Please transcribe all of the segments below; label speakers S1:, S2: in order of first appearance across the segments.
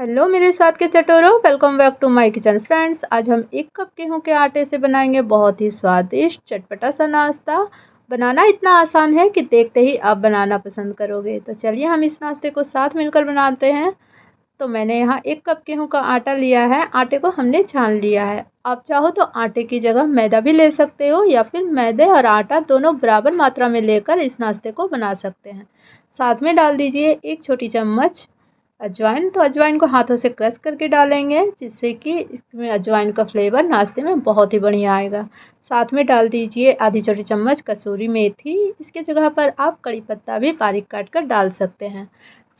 S1: Hello मेरे साथ के चटोरों, welcome back to my kitchen friends. आज हम 1 कप गेहूं के आटे से बनाएंगे बहुत ही स्वादिष्ट चटपटा सा नाश्ता। बनाना इतना आसान है कि देखते ही आप बनाना पसंद करोगे। तो चलिए हम इस नाश्ते को साथ मिलकर बनाते हैं। तो मैंने यहाँ 1 कप गेहूं का आटा लिया है। आटे को हमने छान लिया है। आप चाहो तो आटे की जगह मैदा भी ले सकते हो या फिर मैदे और आटा दोनों बराबर मात्रा में लेकर इस नाश्ते को बना सकते हैं। साथ में डाल दीजिए 1 छोटी चम्मच अजवाइन। तो अजवाइन को हाथों से क्रश करके डालेंगे, जिससे कि इसमें अजवाइन का फ्लेवर नाश्ते में बहुत ही बढ़िया आएगा। साथ में डाल दीजिए आधी छोटी चम्मच कसूरी मेथी। इसके जगह पर आप कड़ी पत्ता भी बारीक काट कर डाल सकते हैं।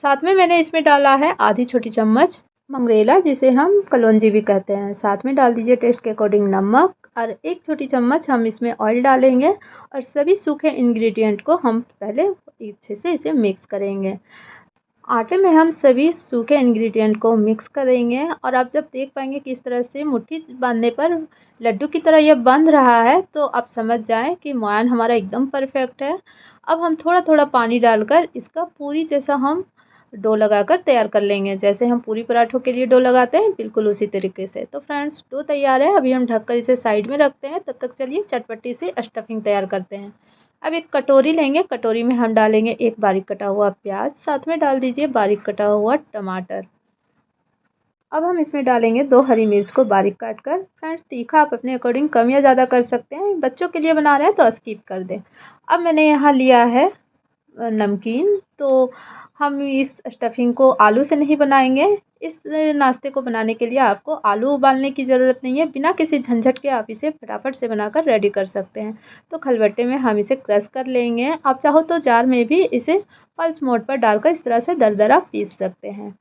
S1: साथ में मैंने इसमें डाला है आधी छोटी चम्मच मंगरेला, जिसे हम कलौंजी भी कहते हैं। साथ में डाल दीजिए टेस्ट के अकॉर्डिंग नमक और 1 छोटी चम्मच हम इसमें ऑयल डालेंगे और सभी सूखे इंग्रेडिएंट को हम पहले अच्छे से इसे मिक्स करेंगे। आटे में हम सभी सूखे इंग्रेडिएंट को मिक्स करेंगे और आप जब देख पाएंगे कि इस तरह से मुट्ठी बांधने पर लड्डू की तरह यह बंध रहा है, तो आप समझ जाएं कि मोयन हमारा एकदम परफेक्ट है। अब हम थोड़ा थोड़ा पानी डालकर इसका पूरी जैसा हम डो लगाकर तैयार कर लेंगे, जैसे हम पूरी पराठों के लिए डो लगाते हैं बिल्कुल उसी तरीके से। तो फ्रेंड्स, डो तैयार है। अभी हम ढककर इसे साइड में रखते हैं। तब तक चलिए चटपटी से स्टफिंग तैयार करते हैं। अब एक कटोरी लेंगे। कटोरी में हम डालेंगे एक बारीक कटा हुआ प्याज। साथ में डाल दीजिए बारीक कटा हुआ टमाटर। अब हम इसमें डालेंगे 2 हरी मिर्च को बारीक काट कर। फ्रेंड्स, तीखा आप अपने अकॉर्डिंग कम या ज़्यादा कर सकते हैं। बच्चों के लिए बना रहे हैं तो स्किप कर दें। अब मैंने यहाँ लिया है नमकीन। तो हम इस स्टफिंग को आलू से नहीं बनाएंगे। इस नाश्ते को बनाने के लिए आपको आलू उबालने की ज़रूरत नहीं है। बिना किसी झंझट के आप इसे फटाफट से बनाकर रेडी कर सकते हैं। तो खलबट्टे में हम इसे क्रश कर लेंगे। आप चाहो तो जार में भी इसे पल्स मोड पर डालकर इस तरह से दरदरा पीस सकते हैं।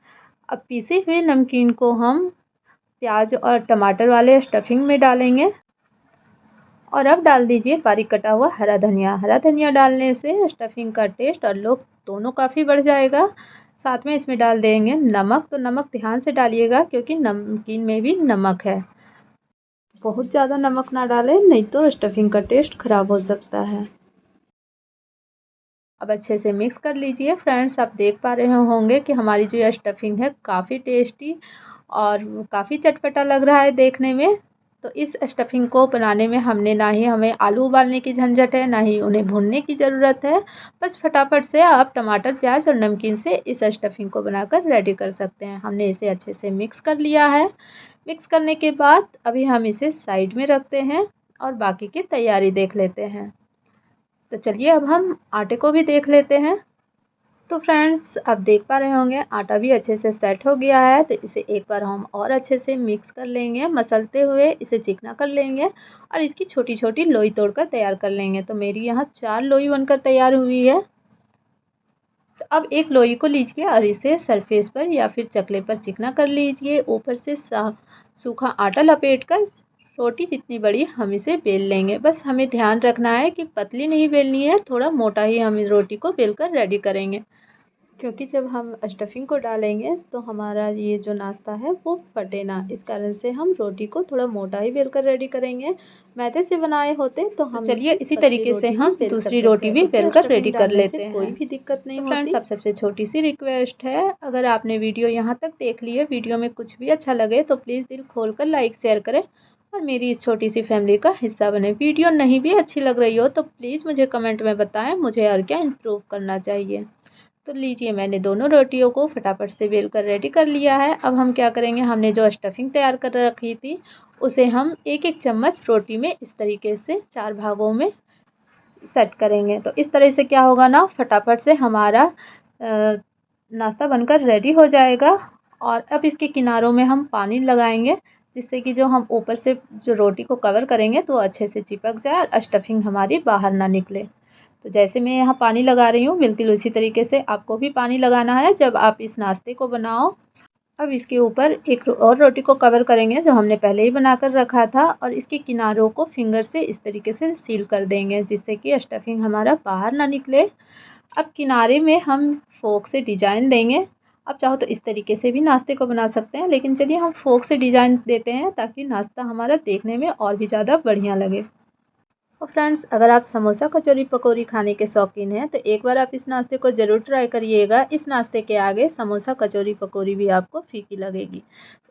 S1: अब पीसी हुई नमकीन को हम प्याज और टमाटर वाले स्टफिंग में डालेंगे और अब डाल दीजिए बारीक कटा हुआ हरा धनिया। हरा धनिया डालने से स्टफिंग का टेस्ट और लुक दोनों काफ़ी बढ़ जाएगा। साथ में इसमें डाल देंगे नमक। तो नमक ध्यान से डालिएगा क्योंकि नमकीन में भी नमक है। बहुत ज़्यादा नमक ना डालें, नहीं तो स्टफिंग का टेस्ट खराब हो सकता है। अब अच्छे से मिक्स कर लीजिए। फ्रेंड्स, आप देख पा रहे होंगे कि हमारी जो यह स्टफिंग है काफ़ी टेस्टी और काफ़ी चटपटा लग रहा है देखने में। तो इस स्टफिंग को बनाने में हमने ना ही हमें आलू उबालने की झंझट है, ना ही उन्हें भूनने की ज़रूरत है। बस फटाफट से आप टमाटर, प्याज और नमकीन से इस स्टफिंग को बनाकर रेडी कर सकते हैं। हमने इसे अच्छे से मिक्स कर लिया है। मिक्स करने के बाद अभी हम इसे साइड में रखते हैं और बाकी की तैयारी देख लेते हैं। तो चलिए अब हम आटे को भी देख लेते हैं। तो फ्रेंड्स, आप देख पा रहे होंगे आटा भी अच्छे से सेट हो गया है। तो इसे एक बार हम और अच्छे से मिक्स कर लेंगे, मसलते हुए इसे चिकना कर लेंगे और इसकी छोटी छोटी लोई तोड़कर तैयार कर लेंगे। तो मेरी यहाँ 4 लोई बनकर तैयार हुई है। तो अब एक लोई को लीजिए और इसे सरफेस पर या फिर चकले पर चिकना कर लीजिए। ऊपर से सूखा आटा लपेट कर रोटी जितनी बड़ी हम इसे बेल लेंगे। बस हमें ध्यान रखना है कि पतली नहीं बेलनी है, थोड़ा मोटा ही हम इस रोटी को बेलकर रेडी करेंगे, क्योंकि जब हम स्टफिंग को डालेंगे तो हमारा ये जो नाश्ता है वो फटे ना। इस कारण से हम रोटी को थोड़ा मोटा ही बेलकर रेडी करेंगे। मैदे से बनाए होते तो हम चलिए इसी तरीके से हम दूसरी रोटी भी बेलकर रेडी कर लेते हैं। कोई भी दिक्कत नहीं होती। फ्रेंड्स, अब सबसे छोटी सी रिक्वेस्ट है, अगर आपने वीडियो यहाँ तक देख ली है, वीडियो में कुछ भी अच्छा लगे तो प्लीज़ दिल खोल कर लाइक शेयर करें और मेरी इस छोटी सी फैमिली का हिस्सा बने। वीडियो नहीं भी अच्छी लग रही हो तो प्लीज़ मुझे कमेंट में बताएं मुझे और क्या इम्प्रूव करना चाहिए। तो लीजिए, मैंने दोनों रोटियों को फटाफट से बेल कर रेडी कर लिया है। अब हम क्या करेंगे, हमने जो स्टफिंग तैयार कर रखी थी उसे हम एक एक चम्मच रोटी में इस तरीके से 4 भागों में सेट करेंगे। तो इस तरह से क्या होगा ना, फटाफट से हमारा नाश्ता बनकर रेडी हो जाएगा। और अब इसके किनारों में हम पानी लगाएंगे, जिससे कि जो हम ऊपर से जो रोटी को कवर करेंगे तो अच्छे से चिपक जाए और स्टफिंग हमारी बाहर ना निकले। तो जैसे मैं यहाँ पानी लगा रही हूँ, बिल्कुल उसी तरीके से आपको भी पानी लगाना है जब आप इस नाश्ते को बनाओ। अब इसके ऊपर एक और रोटी को कवर करेंगे जो हमने पहले ही बनाकर रखा था और इसके किनारों को फिंगर से इस तरीके से सील कर देंगे, जिससे कि स्टफिंग हमारा बाहर ना निकले। अब किनारे में हम फोक से डिजाइन देंगे। आप चाहो तो इस तरीके से भी नाश्ते को बना सकते हैं, लेकिन चलिए हम फोक से डिजाइन देते हैं ताकि नाश्ता हमारा देखने में और भी ज़्यादा बढ़िया लगे। और फ्रेंड्स, अगर आप समोसा कचौरी पकौड़ी खाने के शौकीन हैं तो एक बार आप इस नाश्ते को ज़रूर ट्राई करिएगा। इस नाश्ते के आगे समोसा कचौरी पकौड़ी भी आपको फीकी लगेगी।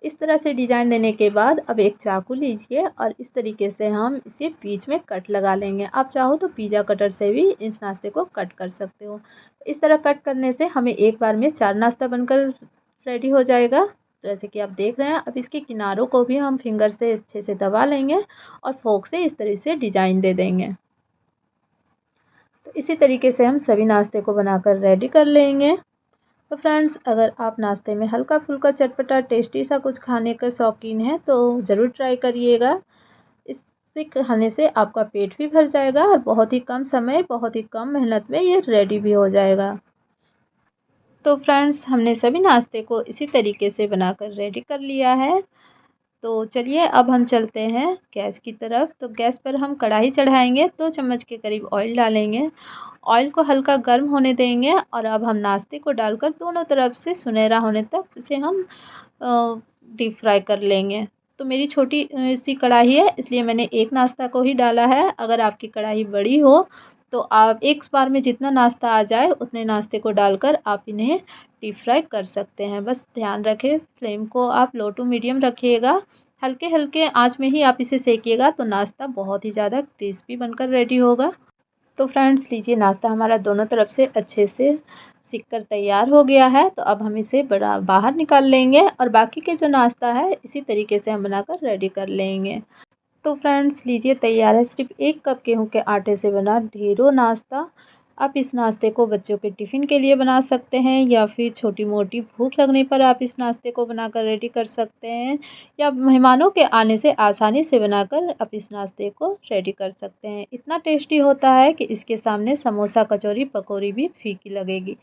S1: इस तरह से डिज़ाइन देने के बाद अब एक चाकू लीजिए और इस तरीके से हम इसे बीच में कट लगा लेंगे। आप चाहो तो पिज़्ज़ा कटर से भी इस नाश्ते को कट कर सकते हो। इस तरह कट करने से हमें एक बार में 4 नाश्ता बनकर रेडी हो जाएगा। जैसे कि आप देख रहे हैं, अब इसके किनारों को भी हम फिंगर से अच्छे से दबा लेंगे और फोक से इस तरह से डिज़ाइन दे देंगे। तो इसी तरीके से हम सभी नाश्ते को बनाकर रेडी कर लेंगे। तो फ्रेंड्स, अगर आप नाश्ते में हल्का-फुल्का चटपटा टेस्टी सा कुछ खाने के शौकीन हैं तो ज़रूर ट्राई करिएगा। इससे खाने से आपका पेट भी भर जाएगा और बहुत ही कम समय, बहुत ही कम मेहनत में ये रेडी भी हो जाएगा। तो फ्रेंड्स, हमने सभी नाश्ते को इसी तरीके से बनाकर रेडी कर लिया है। तो चलिए अब हम चलते हैं गैस की तरफ। तो गैस पर हम कढ़ाई चढ़ाएँगे, 2 चम्मच के करीब ऑयल डालेंगे। ऑयल को हल्का गर्म होने देंगे और अब हम नाश्ते को डालकर दोनों तरफ से सुनहरा होने तक इसे हम डीप फ्राई कर लेंगे। तो मेरी छोटी सी कढ़ाई है, इसलिए मैंने एक नाश्ता को ही डाला है। अगर आपकी कढ़ाई बड़ी हो तो आप एक बार में जितना नाश्ता आ जाए उतने नाश्ते को डालकर आप इन्हें डीप फ्राई कर सकते हैं। बस ध्यान रखें, फ्लेम को आप लो टू मीडियम रखिएगा। हल्के-हल्के आँच में ही आप इसे सेकिएगा तो नाश्ता बहुत ही ज़्यादा क्रिस्पी बनकर रेडी होगा। तो फ्रेंड्स, लीजिए नाश्ता हमारा दोनों तरफ से अच्छे से सिक कर तैयार हो गया है। तो अब हम इसे बाहर निकाल लेंगे और बाकी के जो नाश्ता है इसी तरीके से हम बनाकर रेडी कर लेंगे। तो फ्रेंड्स, लीजिए तैयार है सिर्फ 1 कप गेहूं के आटे से बना ढेरों नाश्ता। आप इस नाश्ते को बच्चों के टिफ़िन के लिए बना सकते हैं या फिर छोटी-मोटी भूख लगने पर आप इस नाश्ते को बनाकर रेडी कर सकते हैं या मेहमानों के आने से आसानी से बनाकर आप इस नाश्ते को रेडी कर सकते हैं। इतना टेस्टी होता है कि इसके सामने समोसा, कचौरी, पकौड़ी भी फीकी लगेगी।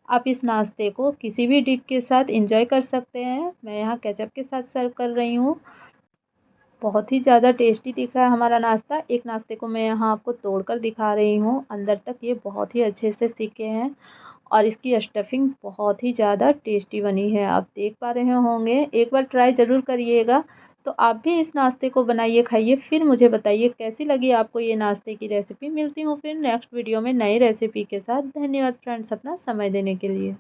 S1: आप इस नाश्ते को किसी भी डिप के साथ एंजॉय कर सकते हैं। मैं यहाँ केचप के साथ सर्व कर रही हूँ। बहुत ही ज़्यादा टेस्टी दिख रहा है हमारा नाश्ता। एक नाश्ते को मैं यहाँ आपको तोड़कर दिखा रही हूँ। अंदर तक ये बहुत ही अच्छे से सिके हैं और इसकी स्टफिंग बहुत ही ज़्यादा टेस्टी बनी है। आप देख पा रहे होंगे। एक बार ट्राई ज़रूर करिएगा। तो आप भी इस नाश्ते को बनाइए, खाइए, फिर मुझे बताइए कैसी लगी आपको ये नाश्ते की रेसिपी। मिलती हूँ फिर नेक्स्ट वीडियो में नई रेसिपी के साथ। धन्यवाद फ्रेंड्स अपना समय देने के लिए।